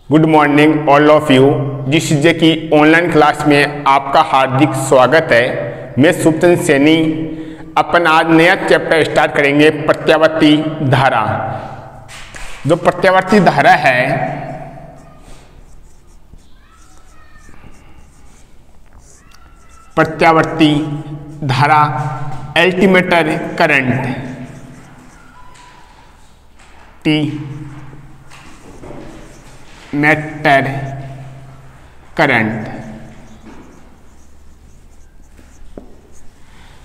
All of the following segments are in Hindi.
Good morning all of you. जिस चीज़ें की ऑनलाइन क्लास में आपका हार्दिक स्वागत है। मैं सुप्तन सैनी। अपन आज नया चैप्टर स्टार्ट करेंगे, प्रत्यावर्ती धारा। जो प्रत्यावर्ती धारा है, प्रत्यावर्ती धारा अल्टरनेटर करंट टी मेटर करंट,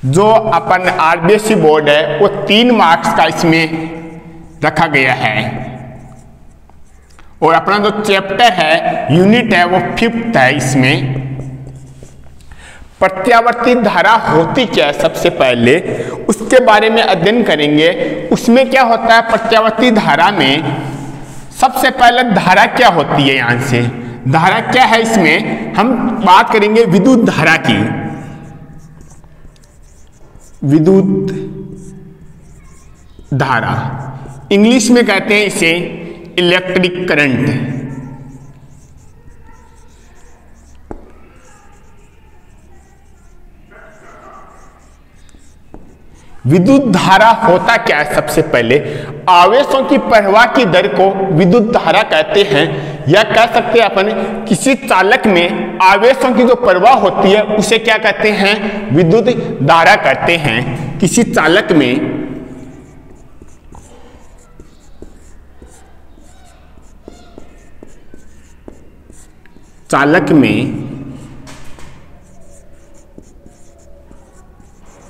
जो अपन आरबीएससी बोर्ड है वो 3 मार्क्स का इसमें रखा गया है। और अपना जो चैप्टर है, यूनिट है, वो 5th है। इसमें प्रत्यावर्ती धारा होती क्या है, सबसे पहले उसके बारे में अध्ययन करेंगे। उसमें क्या होता है प्रत्यावर्ती धारा में, सबसे पहले धारा क्या होती है। यहां से धारा क्या है, इसमें हम बात करेंगे विद्युत धारा की। विद्युत धारा इंग्लिश में कहते हैं इसे इलेक्ट्रिक करंट। विद्युत धारा होता क्या है, सबसे पहले आवेशों की प्रवाह की दर को विद्युत धारा कहते हैं। या कह सकते हैं अपन, किसी चालक में आवेशों की जो प्रवाह होती है उसे क्या कहते हैं, विद्युत धारा कहते हैं। किसी चालक में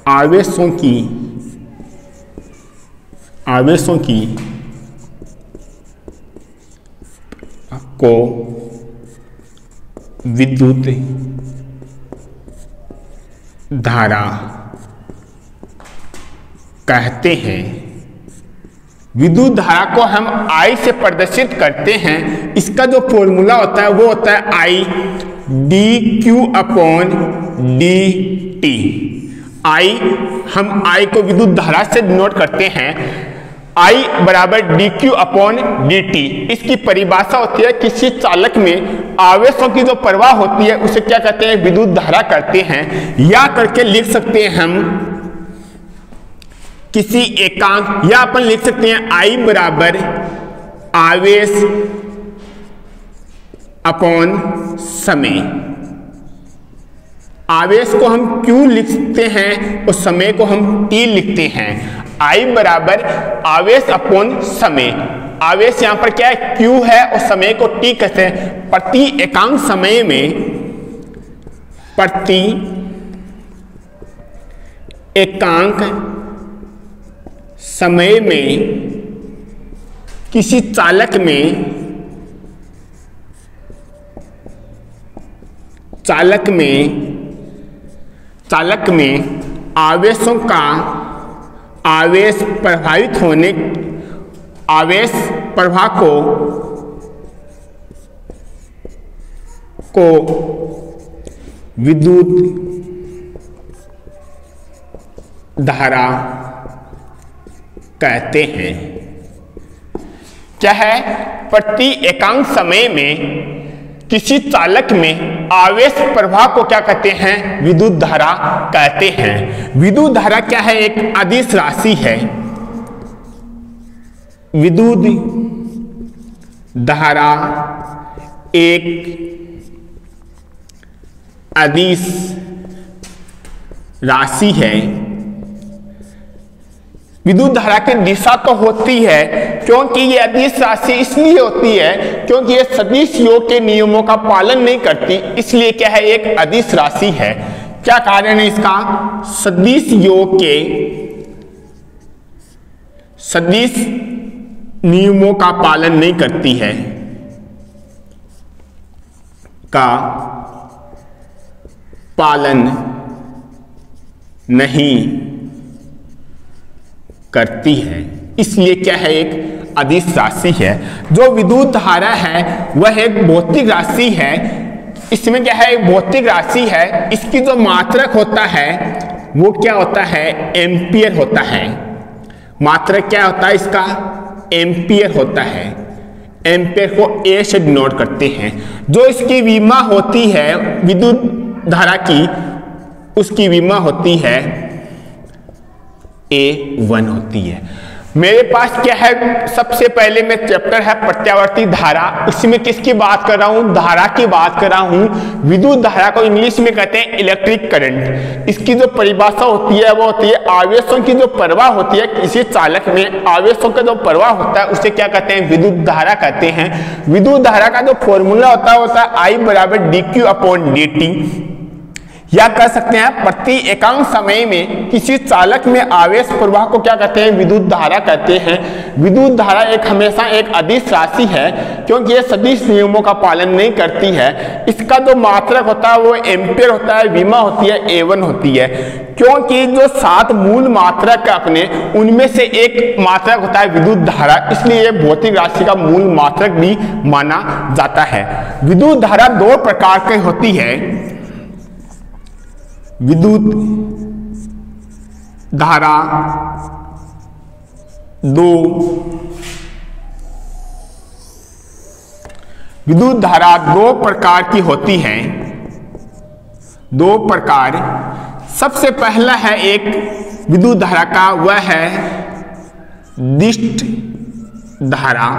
आवेशों की को विद्युत धारा कहते हैं। विद्युत धारा को हम I से प्रदर्शित करते हैं। इसका जो फॉर्मूला होता है वो होता है I dq/dt। हम I को विद्युत धारा से डिनोट करते हैं। I बराबर dq/dt। इसकी परिभाषा होती है, किसी चालक में आवेशों की जो प्रवाह होती है उसे क्या कहते हैं, विद्युत धारा करते हैं। या करके लिख सकते हैं हम किसी एकांक, या अपन लिख सकते हैं I बराबर आवेश अपॉन समय। आवेश को हम Q लिखते हैं और समय को हम T लिखते हैं। I बराबर आवेश अपॉन समय। आवेश यहां पर क्या है, Q है, और समय को T कहते हैं। प्रति एकांक समय में, प्रति एकांक समय में किसी चालक में आवेशों का आवेश प्रवाह को विद्युत धारा कहते हैं। क्या है, प्रति एकांक समय में किसी चालक में आवेश प्रवाह को क्या कहते हैं, विद्युत धारा कहते हैं। विद्युत धारा क्या है, एक अदिश राशि है। विद्युत धारा एक अदिश राशि है। विद्युत धारा की दिशा तो होती है, क्योंकि ये अदिश राशि इसलिए होती है क्योंकि ये सदिश योग के नियमों का पालन नहीं करती, इसलिए क्या है, एक अदिश राशि है। क्या कारण है इसका, सदिश योग के सदिश नियमों का पालन नहीं करती है, का पालन नहीं करती है, इसलिए क्या है, एक अदिश राशि है। जो विद्युत धारा है वह एक भौतिक राशि है। इसमें क्या है, एक भौतिक राशि है। इसकी जो मात्रक होता है वो क्या होता है, एम्पियर होता है। मात्रक क्या होता है इसका, एम्पियर होता है। एम्पेयर को ए से डिनोट करते हैं। जो इसकी विमा होती है विद्युत धारा की, उसकी विमा होती है A1 होती है। मेरे पास क्या है, सबसे पहले में चैप्टर है प्रत्यावर्ती धारा। इसमें किसकी बात कर रहा हूं, धारा की बात कर रहा हूं। विद्युत धारा को इंग्लिश में कहते हैं इलेक्ट्रिक करंट। इसकी जो परिभाषा होती है वो होती है आवेशों की जो प्रवाह होती है, किसी चालक में आवेशों का जो प्रवाह होता है उसे क्या कहते हैं, विद्युत धारा कहते हैं। विद्युत धारा का जो फॉर्मूला होता है I बराबर dq/dt, या कह सकते हैं प्रति एकांक समय में किसी चालक में आवेश प्रवाह को क्या कहते हैं, विद्युत धारा कहते हैं। विद्युत धारा एक हमेशा एक अदिश राशि है, क्योंकि ये सदिश नियमों का पालन नहीं करती है। इसका जो मात्रक होता है वो एम्पेयर होता है, विमा होती है A1 होती है। क्योंकि जो 7 मूल मात्रक है अपने, उनमें से एक मात्रक होता है विद्युत धारा, इसलिए ये भौतिक राशि का मूल मात्रक भी माना जाता है। विद्युत धारा 2 प्रकार की होती है। विद्युत धारा 2, विद्युत धारा 2 प्रकार की होती है। 2 प्रकार, सबसे पहला है एक विद्युत धारा का, वह है दिष्ट धारा।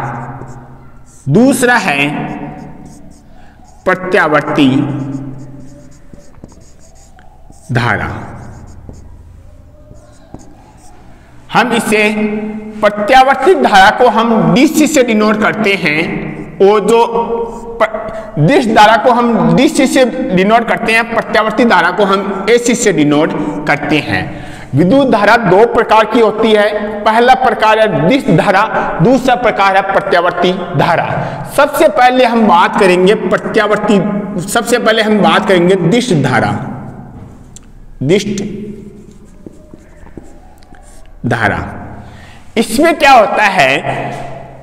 दूसरा है प्रत्यावर्ती धारा। हम इसे प्रत्यावर्ती धारा को हम DC से डिनोट करते हैं, और जो दिष्ट धारा को हम DC से डिनोट करते हैं, प्रत्यावर्ती धारा को हम AC से डिनोट करते हैं। विद्युत धारा 2 प्रकार की होती है। पहला प्रकार है दिष्ट धारा, दूसरा प्रकार है प्रत्यावर्ती धारा। सबसे पहले हम बात करेंगे दिष्ट धारा। दिष्ट धारा, इसमें क्या होता है,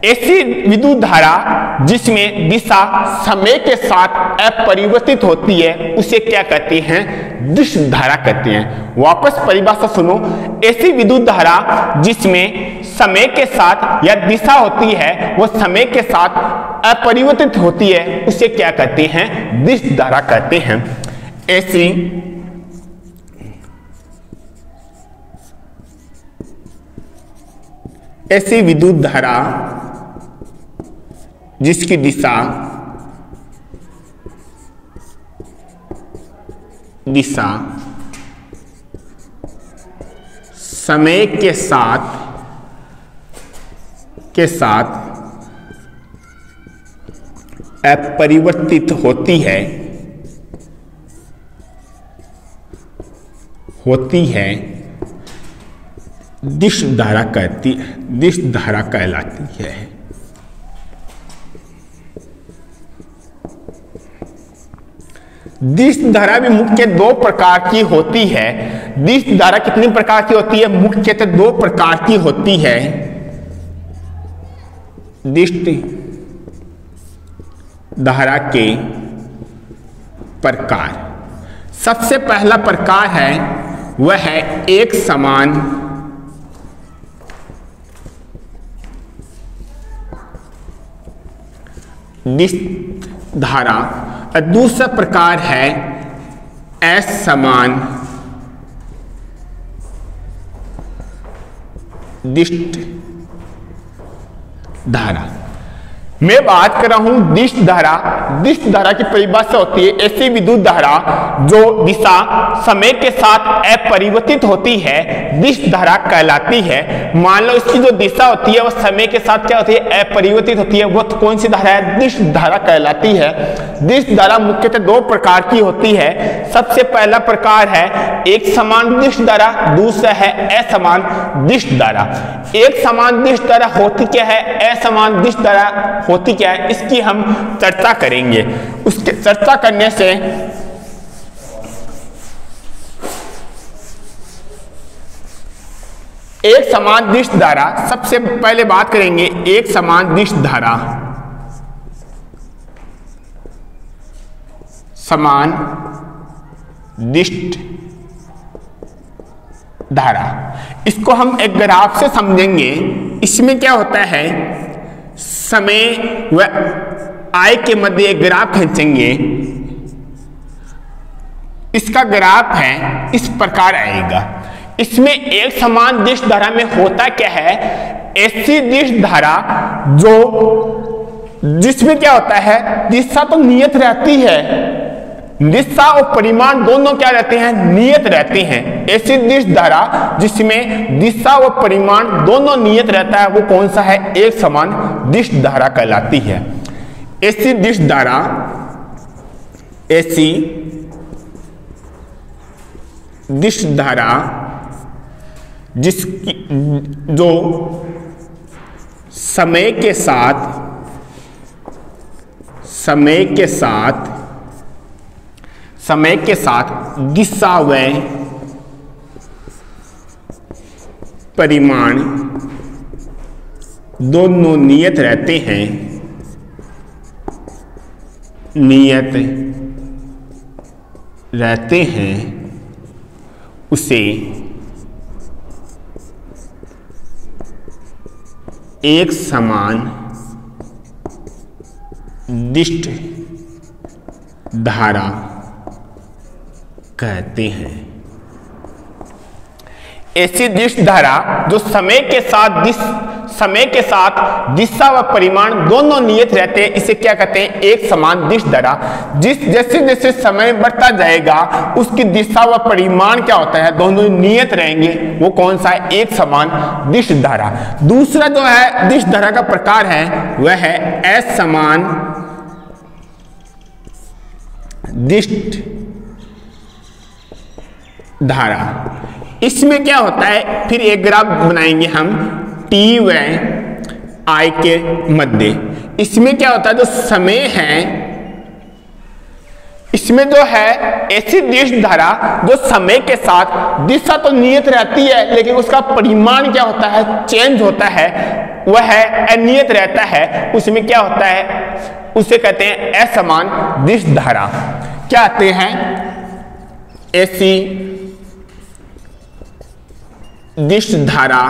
ऐसी विद्युत धारा जिसमें दिशा समय के साथ अपरिवर्तित होती है उसे क्या कहते हैं, दिष्ट धारा कहते हैं। वापस परिभाषा सुनो, ऐसी विद्युत धारा जिसमें समय के साथ या दिशा होती है वो समय के साथ अपरिवर्तित होती है उसे क्या कहते हैं, दिष्ट धारा कहते हैं। ऐसी विद्युत धारा जिसकी दिशा समय के साथ अपरिवर्तित होती है दिष्ट धारा कहलाती है। दिष्ट धारा भी मुख्य 2 प्रकार की होती है। दिष्ट धारा कितनी प्रकार की होती है, मुख्यतः 2 प्रकार की होती है। दिष्ट धारा के प्रकार, सबसे पहला प्रकार है वह है एक समान दिष्ट धारा, और दूसरा प्रकार है असमान दिष्ट धारा। मैं बात कर रहा हूं दिष्ट धारा। दिष्ट धारा की परिभाषा होती है ऐसी विद्युत धारा जो दिशा समय के साथ अपरिवर्तित होती है, दिष्ट धारा कहलाती है। मान लो इसकी जो दिशा होती है वो समय के साथ क्या होती है, अपरिवर्तित होती है, वो कौन सी धारा है, दिष्ट धारा कहलाती है। दिष्ट धारा मुख्यतः 2 प्रकार की होती है। सबसे पहला प्रकार है एक समान दिष्ट धारा, दूसरा है असमान दिष्ट धारा। एक समान दिष्ट धारा होती क्या है, असमान दिष्ट धारा होती क्या है, इसकी हम चर्चा करेंगे। उसके चर्चा करने से एक समान दिष्ट धारा, सबसे पहले बात करेंगे एक समान दिष्ट धारा। समान दिष्ट धारा, इसको हम एक ग्राफ से समझेंगे। इसमें क्या होता है, समय व I के मध्य एक ग्राफ खींचेंगे। इसका ग्राफ है इस प्रकार आएगा। इसमें एक समान दिश धारा में होता क्या है, ऐसी दिश धारा जिसमें क्या होता है, दिशा तो नियत रहती है, दिशा और परिमाण दोनों क्या रहते हैं, नियत रहते हैं। ऐसी दिश धारा जिसमें दिशा व परिमाण दोनों नियत रहता है, वो कौन सा है, एक समान दिश धारा कहलाती है। ऐसी दिश धारा, ऐसी दिश धारा जिसकी जो समय के साथ दिशा व परिमाण दोनों नियत रहते हैं, उसे एक समान दिश धारा कहते हैं। ऐसी दिश धारा जो समय के साथ दिशा व परिमाण दोनों नियत रहते हैं, इसे क्या कहते हैं, एक समान दिश धारा। जैसे जैसे समय बढ़ता जाएगा उसकी दिशा व परिमाण क्या होता है, दोनों नियत रहेंगे, वो कौन सा है, एक समान दिश धारा। दूसरा जो है दिश धारा का प्रकार है वह है असमान दिश धारा। इसमें क्या होता है, फिर एक ग्राफ बनाएंगे हम T व I के मध्य। इसमें क्या होता है, जो समय है, इसमें जो है ऐसी दिश धारा जो समय के साथ दिशा तो नियत रहती है लेकिन उसका परिमाण क्या होता है, चेंज होता है, वह है अनियत रहता है। उसमें क्या होता है, उसे कहते हैं असमान दिश धारा। क्या कहते हैं, ऐसी दिश धारा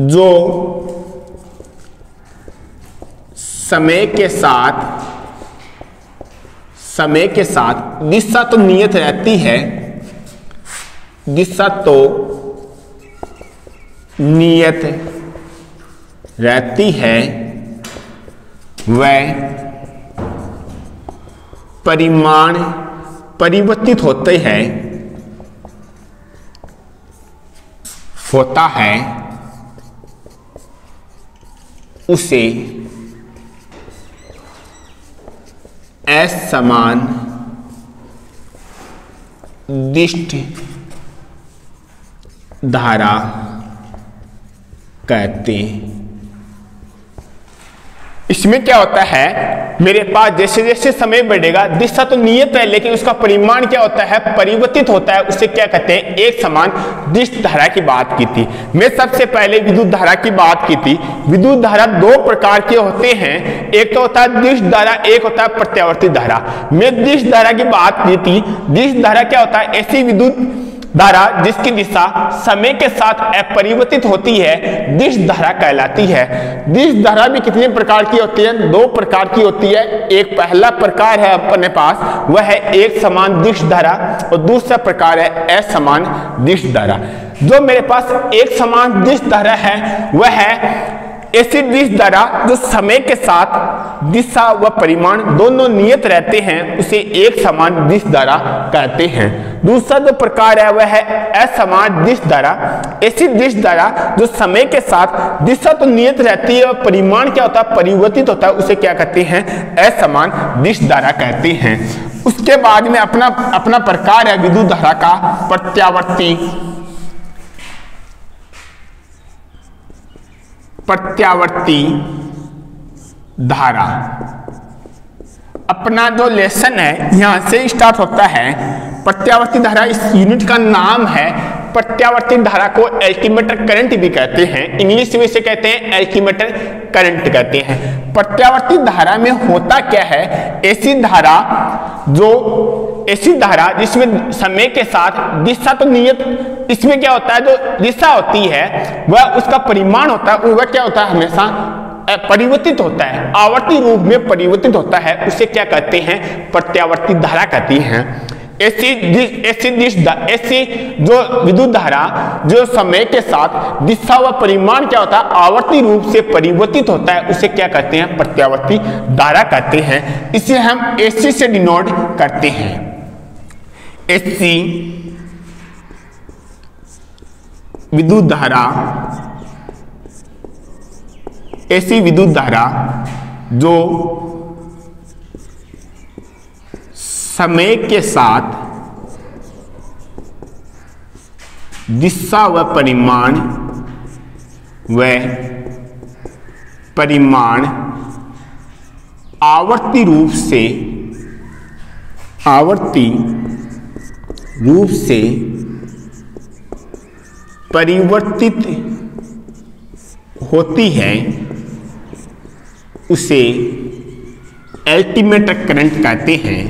जो समय के साथ दिशा तो नियत रहती है, वह परिमाण परिवर्तित होता है, उसे असमान दिश धारा कहते हैं। इसमें क्या होता है, मेरे पास जैसे जैसे समय बढ़ेगा दिशा तो नियत है लेकिन उसका परिमाण क्या होता है, परिवर्तित होता है, उसे क्या कहते हैं, एक समान दिश धारा की बात की थी। मैं सबसे पहले विद्युत धारा की बात की थी। विद्युत धारा दो प्रकार के होते हैं, एक तो होता है दिश धारा, एक होता है प्रत्यावर्ती धारा। मैं दिश धारा की बात की थी। दिश धारा क्या होता है, ऐसी विद्युत धारा जिसकी दिशा समय के साथ अपरिवर्तित होती है, दिश धारा कहलाती है। दिश धारा भी कितने प्रकार की होती है, दो प्रकार की होती है। एक पहला प्रकार है अपने पास, वह है एक समान दिश धारा, और दूसरा प्रकार है असमान दिश धारा। जो मेरे पास एक समान दिश धारा है वह है ऐसी दिश धारा जो समय के साथ दिशा व परिमाण दोनों नियत रहते हैं, उसे एक समान दिश धारा कहते हैं। दूसरा जो प्रकार है वह है असमान दिश धारा। ऐसी दिश धारा जो समय के साथ दिशा तो नियत रहती है और परिमाण क्या होता है, परिवर्तित होता है, उसे क्या कहते हैं, असमान दिश धारा कहते हैं। उसके बाद में अपना प्रकार है विद्युत धारा का प्रत्यावर्ती धारा। अपना जो लेसन है यहां से स्टार्ट होता है। प्रत्यावर्ती धारा इस यूनिट का नाम है। प्रत्यावर्ती धारा को अल्टरनेटर करंट भी कहते हैं, इंग्लिश में इसे कहते हैं अल्टरनेटर करंट कहते हैं। प्रत्यावर्ती धारा में होता क्या है, ऐसी धारा जो ऐसी धारा जिसमें समय के साथ दिशा तो नियत, इसमें क्या होता है जो दिशा होती है वह उसका परिमाण होता है, वह क्या होता है हमेशा परिवर्तित होता है, आवर्ती रूप में परिवर्तित होता है, उसे क्या कहते हैं प्रत्यावर्ती धारा कहती हैं। ऐसी जो विद्युत धारा जो समय के साथ दिशा व परिमाण क्या होता है आवर्ती रूप से परिवर्तित होता है, उसे क्या कहते हैं प्रत्यावर्ती धारा कहते हैं। इसे हम एसी से डिनोट करते हैं। एसी विद्युत धारा, ऐसी विद्युत धारा जो समय के साथ दिशा व परिमाण आवर्ती रूप से परिवर्तित होती है, उसे अल्टरनेटिंग करंट कहते हैं,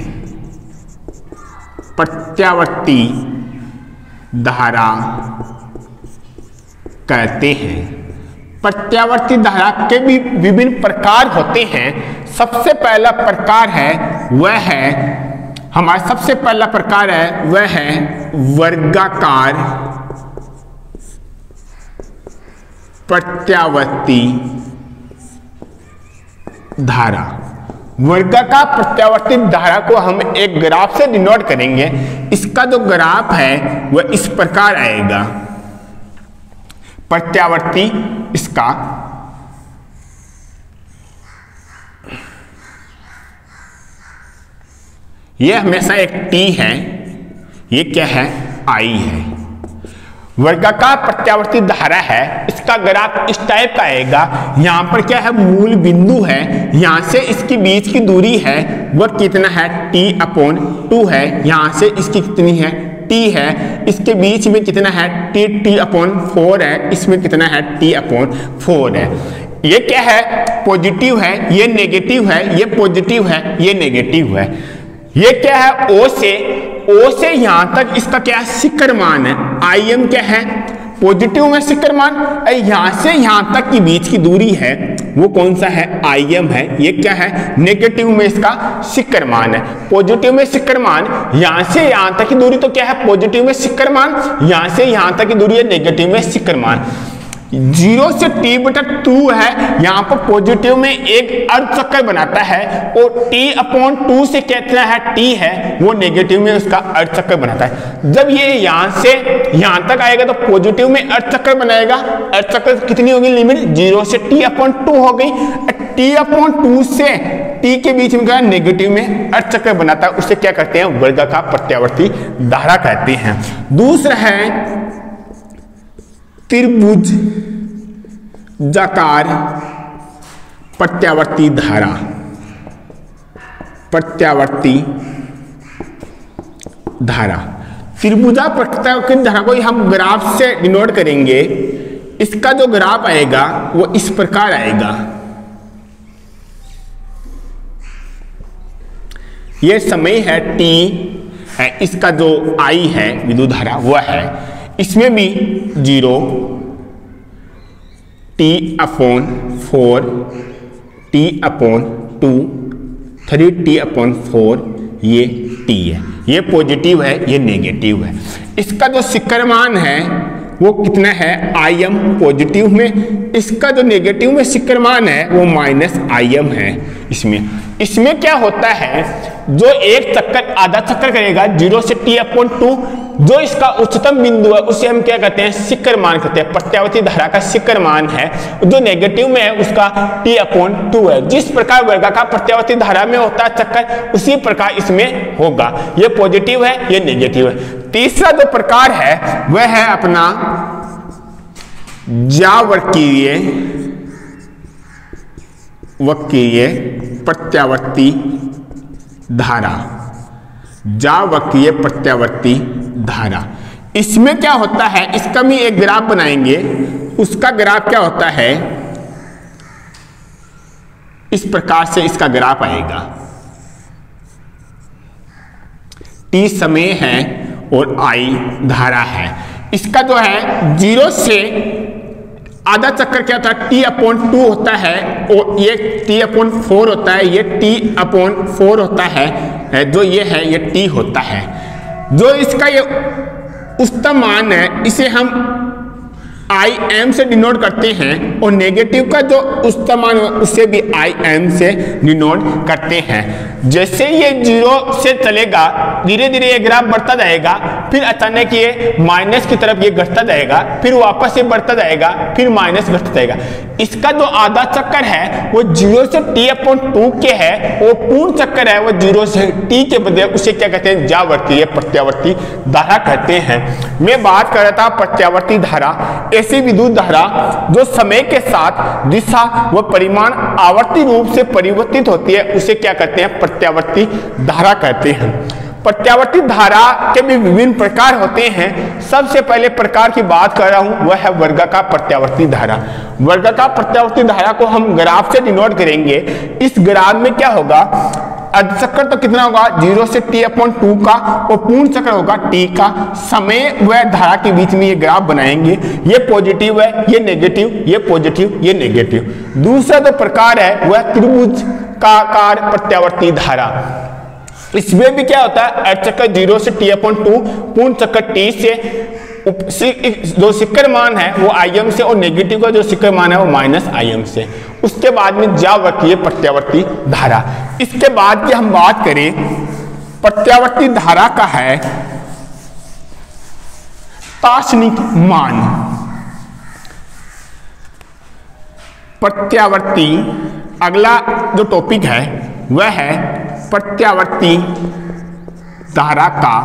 प्रत्यावर्ती धारा कहते हैं। प्रत्यावर्ती धारा के भी विभिन्न प्रकार होते हैं। सबसे पहला प्रकार है वह है हमारा सबसे पहला प्रकार है वह है वर्गाकार प्रत्यावर्ती धारा। वर्गाकार प्रत्यावर्ती धारा को हम एक ग्राफ से डिनोट करेंगे। इसका जो ग्राफ है वह इस प्रकार आएगा। प्रत्यावर्ती इसका यह हमेशा एक T है, ये क्या है I है। वर्गाकार प्रत्यावर्ती धारा है, इसका ग्राफ इस टाइप का आएगा। यहाँ पर क्या है मूल बिंदु है, यहाँ से इसके बीच की दूरी है वह कितना है T/2 है। यहाँ से इसकी कितनी है T है, इसके बीच में कितना है T/4 है, इसमें कितना है T/4 है। ये क्या है पॉजिटिव है, ये नेगेटिव है, ये पॉजिटिव है, ये नेगेटिव है। ये क्या है O से यहां तक इसका क्या है शिखर मान है। Im क्या है पॉजिटिव में शिखर मान, यहां से यहां तक की बीच की दूरी है वो कौन सा है Im है। ये क्या है नेगेटिव में इसका शिखर मान है। पॉजिटिव में शिखर मान यहां से यहां तक की दूरी तो क्या है पॉजिटिव में शिखर मान, यहां से यहां तक की दूरी है नेगेटिव में शिखर मान। 0 से T/2 है, यहाँ पर पॉजिटिव में एक अर्धचक्र बनाता है और T/2 से कितना है T है वो नेगेटिव में उसका अर्धचक्र बनाता है। जब ये यहाँ से यहाँ तक आएगा तो पॉजिटिव में अर्धचक्र बनाएगा। अर्धचक्र कितनी होगी लिमिट 0 से T/2 हो गई। T/2 से T के बीच में क्या नेगेटिव में अर्धचक्र बनाता है, उसे क्या कहते हैं वर्गाकार प्रत्यावर्ती धारा कहते हैं। दूसरा है त्रिभुज जाकार प्रत्यावर्ती धारा। प्रत्यावर्ती धारा त्रिभुजा प्रत्यावर्ती धारा को हम ग्राफ से डिनोट करेंगे। इसका जो ग्राफ आएगा वो इस प्रकार आएगा। ये समय है T है, इसका जो I है विद्युत धारा वह है, इसमें भी 0 T/4 T/2 3T/4 ये T है। ये पॉजिटिव है, ये नेगेटिव है। इसका जो शिखर मान है वो कितना है Im पॉजिटिव में, इसका जो नेगेटिव में शिखर मान है वो -Im है। इसमें क्या होता है जो एक चक्कर आधा चक्कर करेगा 0 से T/2, जो इसका उच्चतम बिंदु है उसे हम क्या कहते हैं शिखर मान कहते हैं। प्रत्यावर्ती धारा का शिखर मान है, जो नेगेटिव में है उसका T/2 है। जिस प्रकार वर्गाकार प्रत्यावर्ती धारा में होता है चक्कर, उसी प्रकार इसमें होगा। ये पॉजिटिव है, ये नेगेटिव है। तीसरा जो प्रकार है वह है अपना ज्यावक्रीय प्रत्यावर्ती धारा। ज्यावक्रीय प्रत्यावर्ती धारा, इसमें क्या होता है इसका भी एक ग्राफ बनाएंगे। उसका ग्राफ क्या होता है इस प्रकार से इसका ग्राफ आएगा। t समय है और I धारा है। इसका जो है 0 से आधा चक्कर क्या होता है t/2 होता है और ये t/4 होता है, ये t/4 होता है, जो ये है ये t होता है। जो इसका ये उच्चतम मान है इसे हम Im से डिनोट करते हैं और नेगेटिव का जो उच्चतम मान है उसे भी Im से डिनोट करते हैं। जैसे ये 0 से चलेगा धीरे धीरे ये ग्राफ बढ़ता जाएगा, फिर अचानक ये माइनस की तरफ ये घटता जाएगा, फिर वापस ये बढ़ता जाएगा, फिर माइनस घटता जाएगा। इसका जो आधा चक्कर है वो 0 से t/2 के है, वो पूर्ण चक्कर है वो 0 से t के बदले उसे क्या कहते हैं जावर्ती या प्रत्यावर्ती धारा कहते हैं। मैं बात कर रहा था प्रत्यावर्ती धारा, ऐसी विद्युत धारा जो समय के साथ दिशा व परिमाण आवर्ती रूप से परिवर्तित होती है उसे क्या कहते हैं प्रत्यावर्ती धारा कहते हैं। प्रत्यावर्ती धारा के भी विभिन्न प्रकार होते हैं। सबसे पहले प्रकार की बात कर रहा हूं वह है वर्गाकार प्रत्यावर्ती धारा। वर्गाकार प्रत्यावर्ती धारा को हम ग्राफ से डिनोट करेंगे। इस ग्राफ में क्या होगा, अर्ध चक्कर तो कितना होगा 0 से t/2 का और पूर्ण चक्कर होगा t का। समय व धारा के बीच में ये ग्राफ बनाएंगे, ये पॉजिटिव है, ये नेगेटिव, ये पॉजिटिव, ये नेगेटिव। दूसरा जो प्रकार है वह त्रिभुज का प्रत्यावर्ती धारा। इसमें भी क्या होता है अर्ध चक्कर 0 से t/2, पूर्ण चक्कर t से, जो शिखर मान है वो Im से और नेगेटिव का जो शिखर मान है वो -Im से। उसके बाद में जावर्तीय प्रत्यावर्ती धारा। इसके बाद की हम बात करें प्रत्यावर्ती धारा का है तात्क्षणिक मान। प्रत्यावर्ती अगला जो टॉपिक है वह है प्रत्यावर्ती धारा का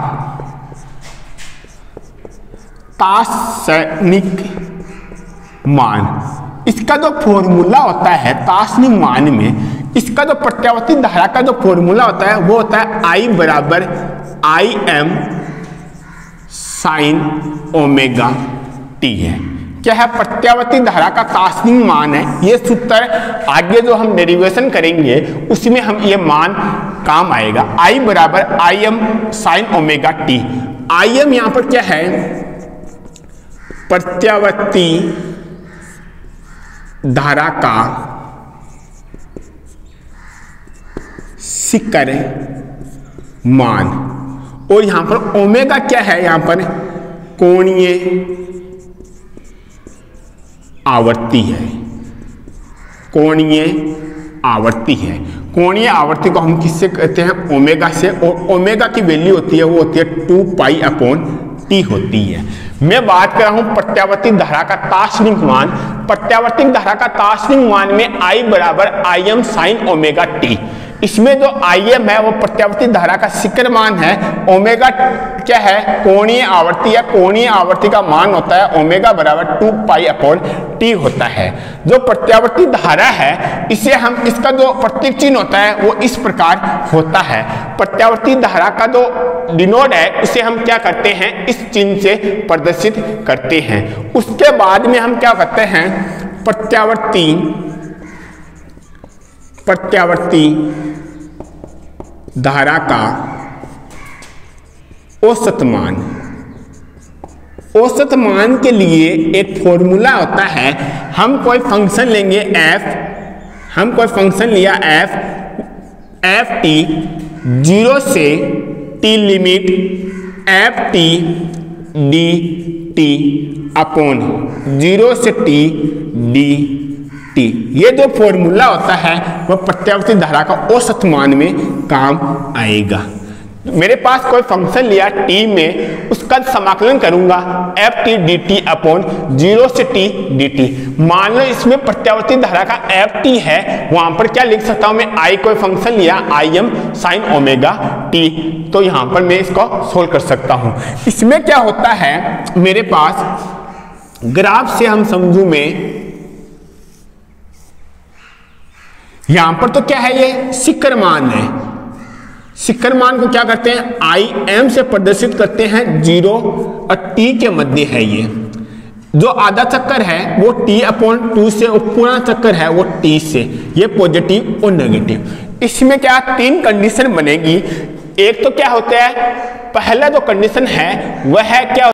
तात्क्षणिक मान। इसका जो फॉर्मूला होता है तात्क्षणिक मान में, इसका जो प्रत्यावर्ती धारा का जो फॉर्मूला होता है वो होता है I बराबर Im sin ओमेगा t है। क्या है प्रत्यावर्ती धारा का तात्क्षणिक मान है। ये सूत्र आगे जो हम डेरिवेशन करेंगे उसमें हम ये मान काम आएगा। I बराबर Im sin omega t। Im यहां पर क्या है प्रत्यावर्ती धारा का शिखर मान और यहां पर ओमेगा क्या है, यहां पर कोणीय आवर्ती है। कोणीय आवर्ती है। कोणीय आवर्ती को हम किससे कहते हैं ओमेगा से, और ओमेगा की वैल्यू होती है वो होती है 2π/t होती है। मैं बात कर रहा हूं प्रत्यावर्ती धारा का तात्क्षणिक मान। प्रत्यावर्ती धारा का तात्क्षणिक मान में I बराबर Im sin ओमेगा t। इसमें जो Im है वो प्रत्यावर्ती धारा का शिखर मान है। ओमेगा क्या है कोणीय आवर्ती या कोणीय आवर्ती का मान होता है ओमेगा बराबर 2π/t होता है। जो प्रत्यावर्ती धारा है इसे हम, इसका जो प्रतीक चिन्ह होता है वो इस प्रकार होता है। प्रत्यावर्ती धारा का जो डिनोट है उसे हम क्या करते हैं इस चिन्ह से प्रदर्शित करते हैं। उसके बाद में हम क्या करते हैं प्रत्यावर्ती धारा का औसत मान। औसत मान के लिए एक फॉर्मूला होता है। हम कोई फंक्शन लेंगे f, हम कोई फंक्शन लिया f t 0 से t limit f t dt upon 0 से t dt। ये जो फॉर्मूला होता है वह प्रत्यावर्ती धारा का औसत मान में काम आएगा। मेरे पास कोई फंक्शन लिया t में, उसका समाकलन करूंगा f t dt अपॉन 0 से t dt। मान लो इसमें प्रत्यावर्ती धारा का f t है, वहां पर क्या लिख सकता हूं मैं I कोई फंक्शन लिया Im sin ओमेगा t, तो यहां पर मैं इसको सोल्व कर सकता हूं। इसमें क्या होता है मेरे पास ग्राफ से हम समझू में, यहां पर तो क्या है ये शिखर मान है। शिखर मान को क्या करते हैं Im से प्रदर्शित करते हैं 0 और t के मध्य है। ये जो आधा चक्कर है वो t/2 से, और पूरा चक्कर है वो t से। ये पॉजिटिव और नेगेटिव। इसमें क्या 3 कंडीशन बनेगी। एक तो क्या होता है पहला जो कंडीशन है वह है क्या